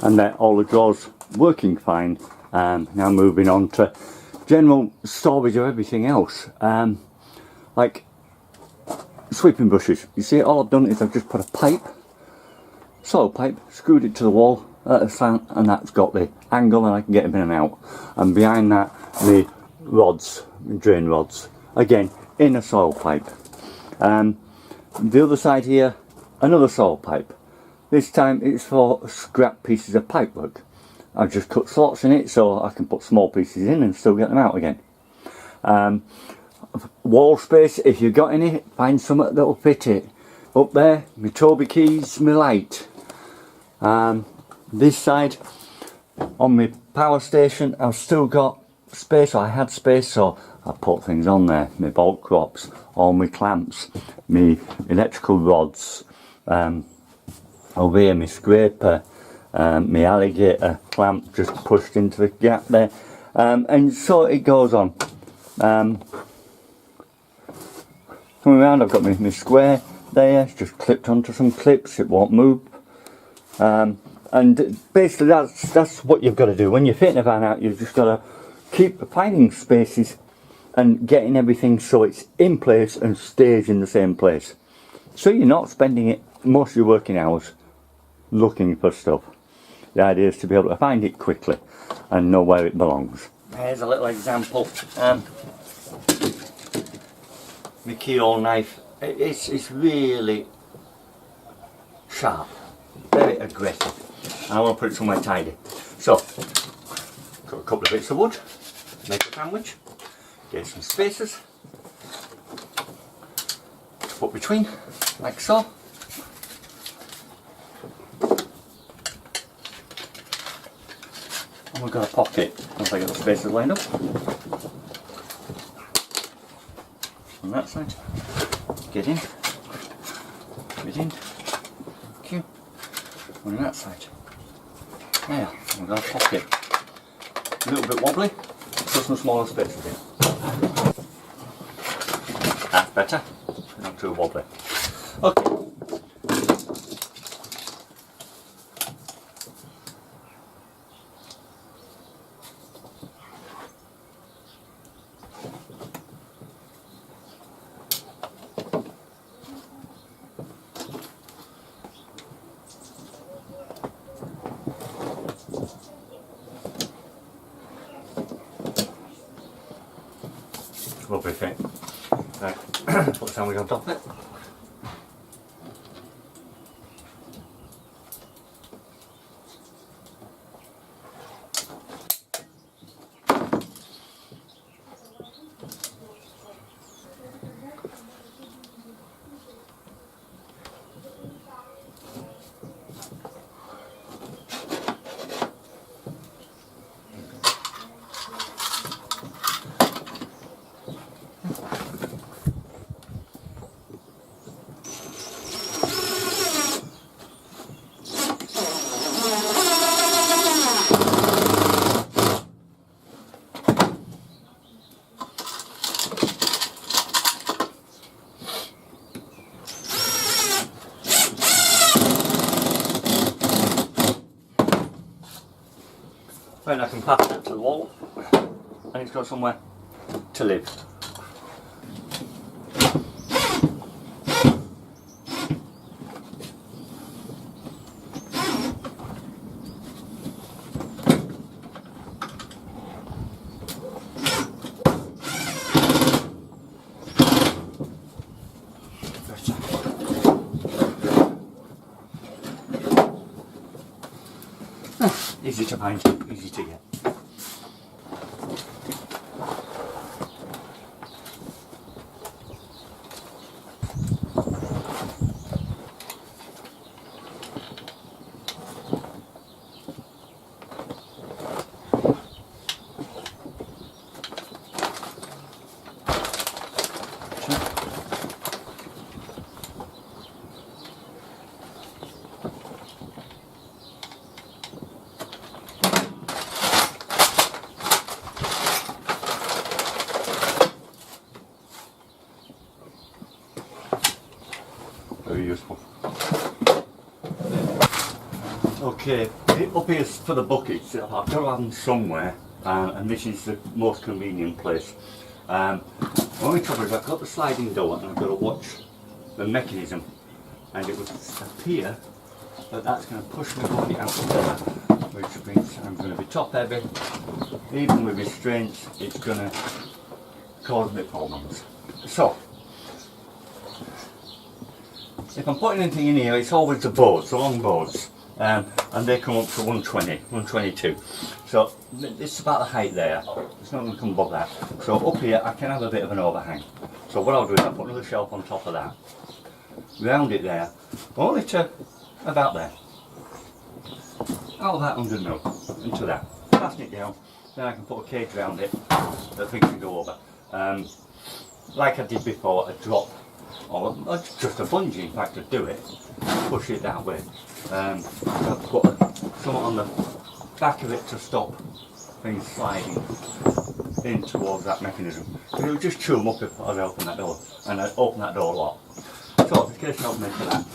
and then all the drawers working fine. Now moving on to general storage of everything else, like sweeping brushes. You see, all I've done is I've just put a pipe, soil pipe, screwed it to the wall at a slant, and that's got the angle and I can get them in and out. And behind that, the rods, drain rods, again in a soil pipe. The other side here, another soil pipe. This time it's for scrap pieces of pipework. I've just cut slots in it so I can put small pieces in and still get them out again. Wall space, if you've got any, find something that'll fit it. Up there, my Toby keys, my light. This side, on my power station, I've still got space, or I had space, so I put things on there. My bolt crops, all my clamps, my electrical rods, over here my scraper, my alligator clamp just pushed into the gap there, and so it goes on. Coming around, I've got my square there, it's just clipped onto some clips, it won't move. And basically that's what you've got to do. When you're fitting a van out, you've just got to keep finding spaces and getting everything so it's in place and stays in the same place. So you're not spending most of your working hours looking for stuff. The idea is to be able to find it quickly and know where it belongs. Here's a little example. My keyhole knife, it's really sharp, very aggressive, and I want to put it somewhere tidy. So, got a couple of bits of wood, make a sandwich, get some spaces to put between, like so. And we've got a pocket once I get the spaces lined up. On that side, get in, thank you. On that side, there, we've got a pocket. A little bit wobbly, put some smaller spaces in. That's better, not too wobbly. Okay. Lovely thing. Right, put the sandwich on top of it. Then I can pass it to the wall and it's got somewhere to live. Easy to find, easy to get. Very useful. Okay, up here for the buckets, I've got to have them somewhere, and this is the most convenient place. The only trouble is I've got the sliding door and I've got to watch the mechanism, and it would appear that that's going to push my body out of there, which means I'm going to be top heavy. Even with restraints, it's going to cause me problems. So, if I'm putting anything in here, it's always the boards, the long boards, and they come up to 120, 122. So it's about the height there. It's not going to come above that. So up here, I can have a bit of an overhang. So what I'll do is I'll put another shelf on top of that, round it there, only to about there. Out of that 100 mil into that. Fasten it down. Then I can put a cage around it that things can go over. Like I did before, a drop, or just a bungee, in fact, to do it, push it that way. I've put something on the back of it to stop things sliding in towards that mechanism. So it would just chew them up if I open that door, and I open that door a lot. So just get a help me for that.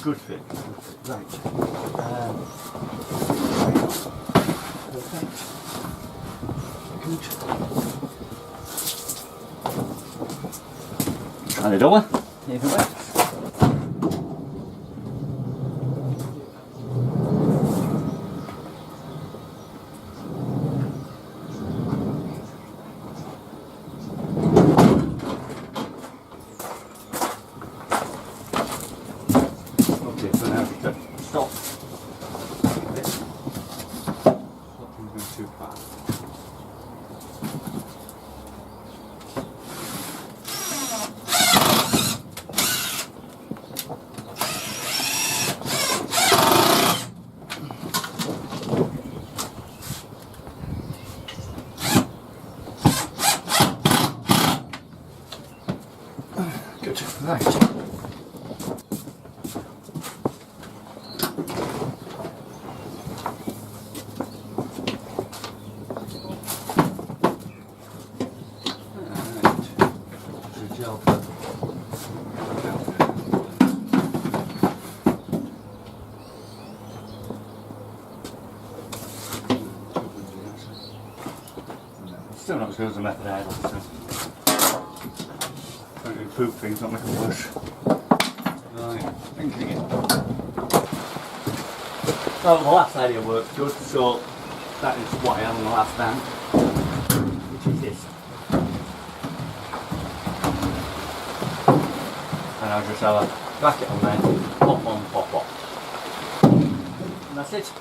Good fit. Right. Perfect. Good. Try the door. Even better. Good, right. Still not as good as the method I had, so don't improve things, not make them worse. Right, thinking again. Well, the last idea worked good, so that is what I had on the last van, which is this. And I'll just have a bracket on there, pop on, pop off. And that's it.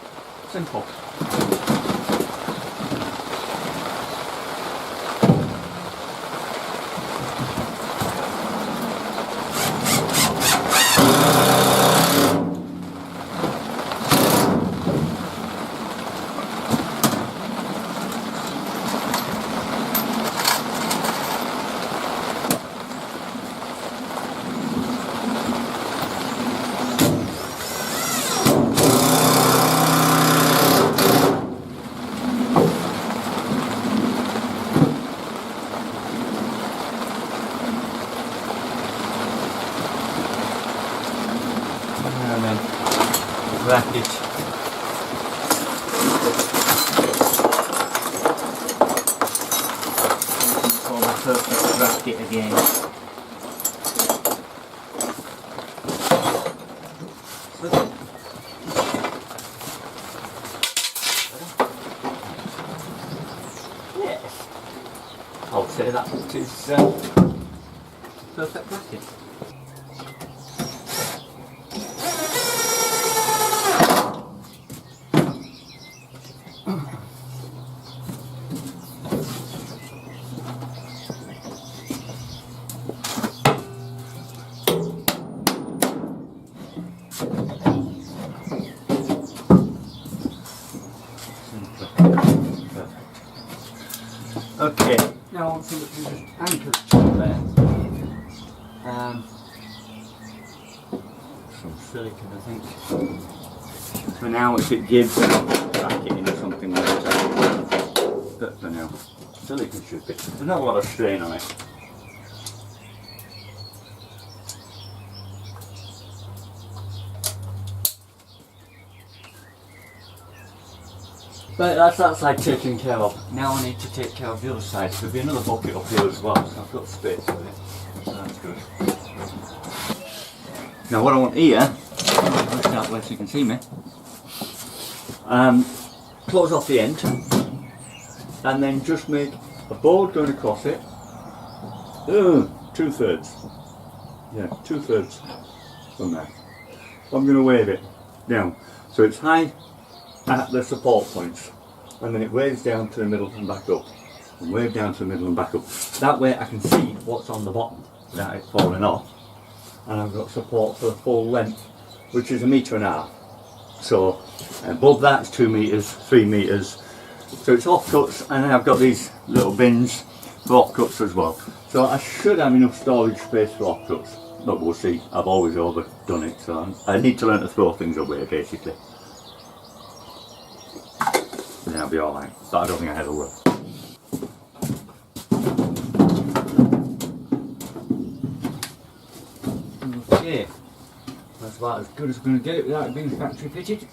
Simple. And then wrap it. For the perfect bracket again. Yes, I would say that is perfect bracket. Okay, now I want something to just anchor it to there. Some silicone, I think. For now, if it gives, I'll crack it into something like that. But for now, silicone should be. There's not a lot of strain on it. But that's that side taken care of. Now I need to take care of the other side. There'll be another bucket up here as well, so I've got space for it. So that's good. Now what I want here, I'll push that way so you can see me. Close off the end, and then just make a board going across it. 2/3. Yeah, 2/3 from there. I'm going to wave it down. So it's high at the support points, and then it waves down to the middle and back up, and wave down to the middle and back up. That way I can see what's on the bottom without it falling off, and I've got support for the full length, which is 1.5 meters. So above that's 2 meters, 3 meters. So it's offcuts, and then I've got these little bins for offcuts as well. So I should have enough storage space for offcuts, but we'll see. I've always overdone it, so I need to learn to throw things away basically. Then I'll be alright, but I don't think I ever will. Okay, that's about as good as I'm going to get it without it being factory fitted.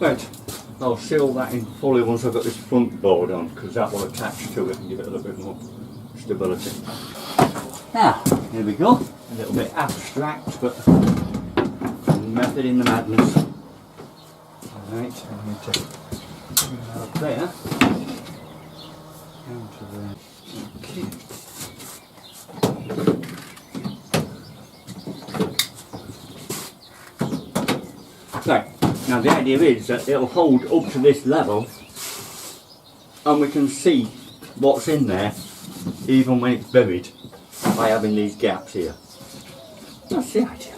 Right, I'll seal that in fully once I've got this front board on, because that will attach to it and give it a little bit more stability. Now, here we go. A little bit abstract, but method in the madness. Alright, I need to bring that up there. Down to there. Okay. Right. Now the idea is that it'll hold up to this level, and we can see what's in there even when it's buried by having these gaps here. That's the idea.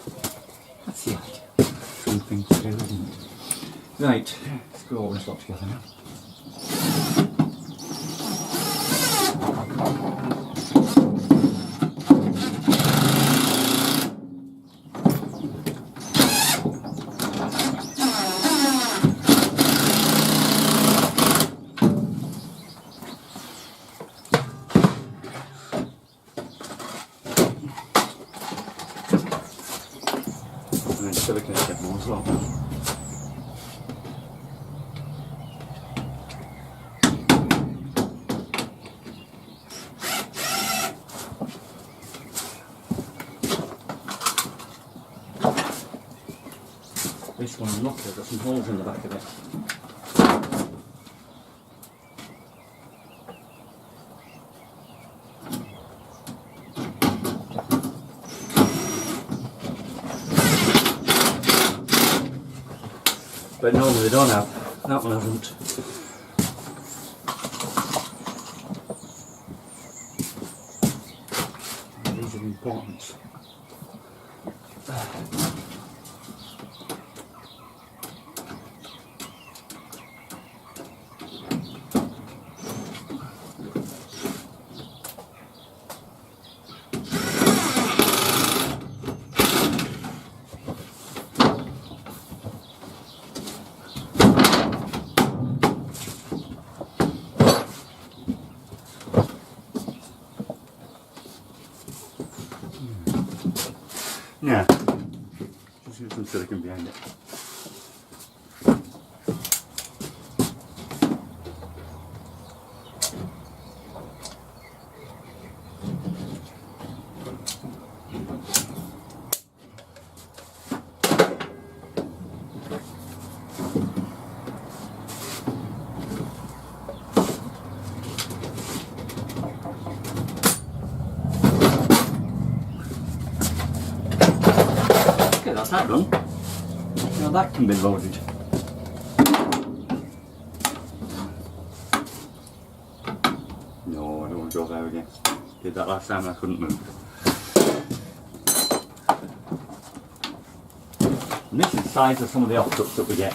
That's the idea. Something to do, isn't it? Right, let's go all this lot together now. And then silicone a bit more as well. This one, look, I've got some holes in the back of it. But normally they don't have. That one hasn't. These are important. Now, just use some silicone behind it. that done, now that can be loaded. No, I don't want to go there again. Did that last time and I couldn't move. And this is the size of some of the offcuts that we get.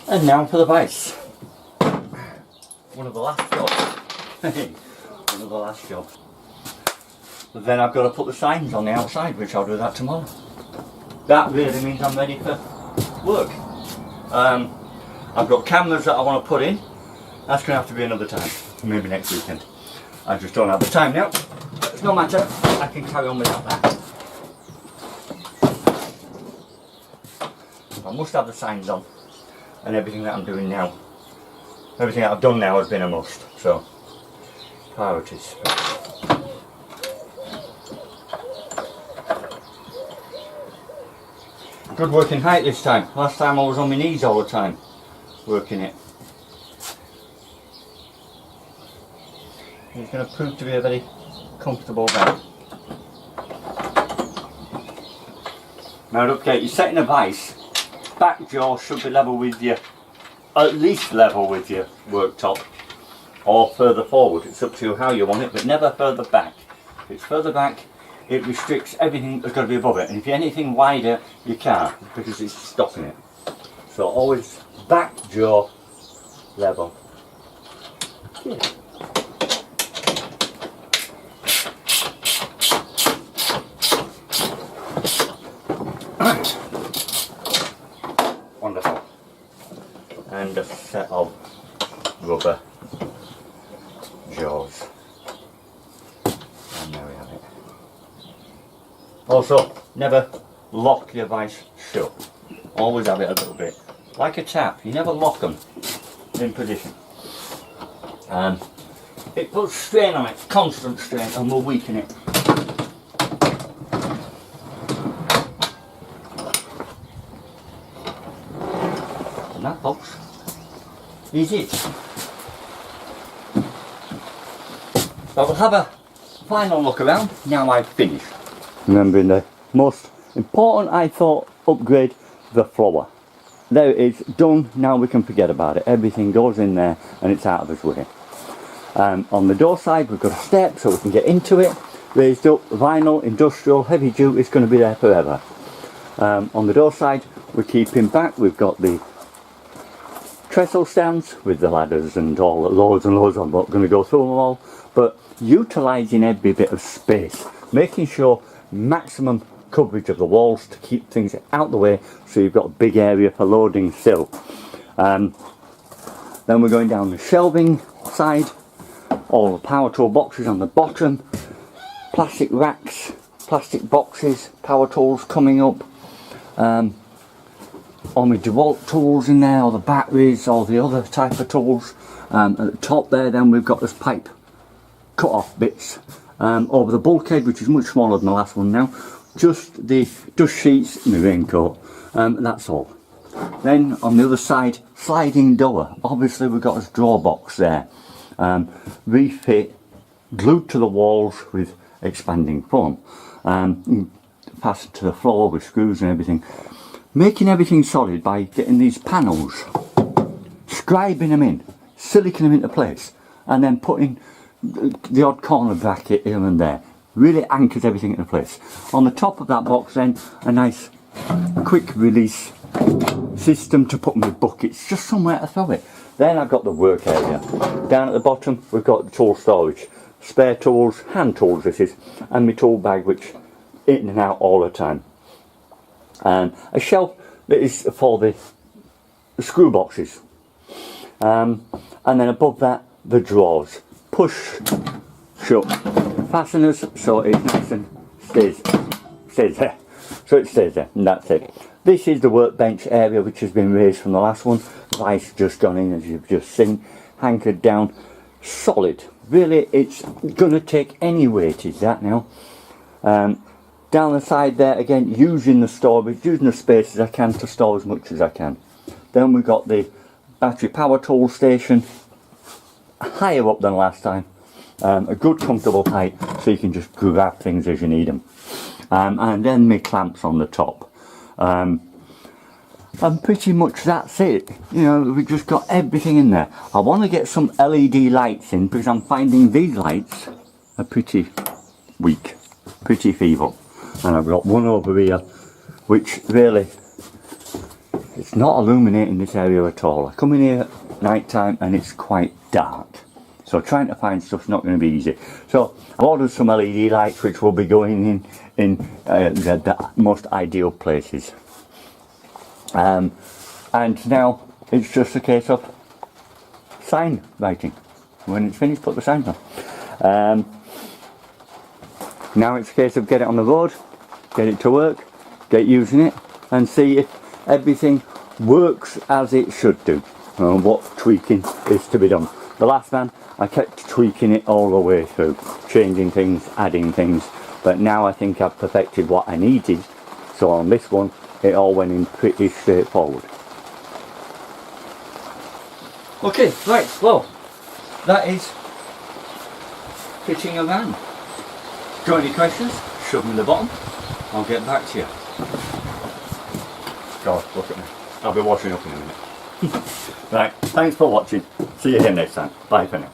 And now for the vise. One of the last jobs. One of the last jobs. But then I've got to put the signs on the outside, which I'll do that tomorrow. That really means I'm ready for work. I've got cameras that I want to put in. That's going to have to be another time. Maybe next weekend. I just don't have the time now. But no matter, I can carry on without that. I must have the signs on. And everything that I'm doing now, everything that I've done now has been a must, so priorities. Good working height this time. Last time I was on my knees all the time working it. It's going to prove to be a very comfortable bed. Now look, you're setting a vise. Back jaw should be level with your, at least level with your worktop, or further forward. It's up to you how you want it, but never further back. If it's further back, it restricts everything that's got to be above it, and if you're anything wider, you can't, because it's stopping it. So always back jaw level. Yeah. Wonderful. And a set of rubber jaws. And there we have it. Also, never lock your vise shut. Always have it a little bit. Like a tap, you never lock them in position. It puts strain on it, constant strain, and will weaken it. That box is it. So we'll have a final look around now I've finished. Remembering the most important, I thought, upgrade, the floor. There it is, done. Now we can forget about it. Everything goes in there and it's out of its way. On the door side we've got a step so we can get into it. Raised up, vinyl, industrial, heavy duty, it's going to be there forever. On the door side we're keeping back, we've got the trestle stands with the ladders and all, loads and loads. I'm not going to go through them all, but utilising every bit of space, making sure maximum coverage of the walls to keep things out the way, so you've got a big area for loading still. Then we're going down the shelving side, all the power tool boxes on the bottom, plastic racks, plastic boxes, power tools coming up. All my DeWalt tools in there, all the batteries, all the other type of tools. At the top there then we've got this pipe cut off bits over the bulkhead, which is much smaller than the last one now. Just the dust sheets, my raincoat, that's all. Then on the other side, sliding door. Obviously we've got this drawer box there, refit, glued to the walls with expanding foam, fastened to the floor with screws and everything. Making everything solid by getting these panels, scribing them in, siliconing them into place, and then putting the odd corner bracket here and there. Really anchors everything into place. On the top of that box then, a nice quick release system to put my buckets, just somewhere to throw it. Then I've got the work area. Down at the bottom we've got the tool storage. Spare tools, hand tools this is, and my tool bag which in and out all the time. A shelf that is for the screw boxes, and then above that the drawers, push shut fasteners, so it nice and stays there, so it stays there, and that's it. This is the workbench area which has been raised from the last one. Vise just gone in, as you've just seen, hankered down, solid. Really, it's gonna take any weightage that now. Down the side there, again, using the storage, using the space as I can to store as much as I can. Then we've got the battery power tool station, higher up than last time. A good comfortable height so you can just grab things as you need them. And then my clamps on the top. And pretty much that's it. You know, we've just got everything in there. I want to get some LED lights in because I'm finding these lights are pretty weak, pretty feeble. And I've got one over here which really, it's not illuminating this area at all. I come in here at night time and it's quite dark. So trying to find stuff's not going to be easy. So I've ordered some LED lights which will be going in the most ideal places. And now it's just a case of sign writing. When it's finished, put the sign on. Now it's a case of get it on the road, get it to work, get using it, and see if everything works as it should do. And what tweaking is to be done. The last van, I kept tweaking it all the way through, changing things, adding things, but now I think I've perfected what I needed. So on this one, it all went in pretty straightforward. Okay, right, well, that is fitting a van. Got any questions? Shove them in the bottom. I'll get back to you. God, look at me. I'll be washing up in a minute. Right, thanks for watching. See you here next time. Bye for now.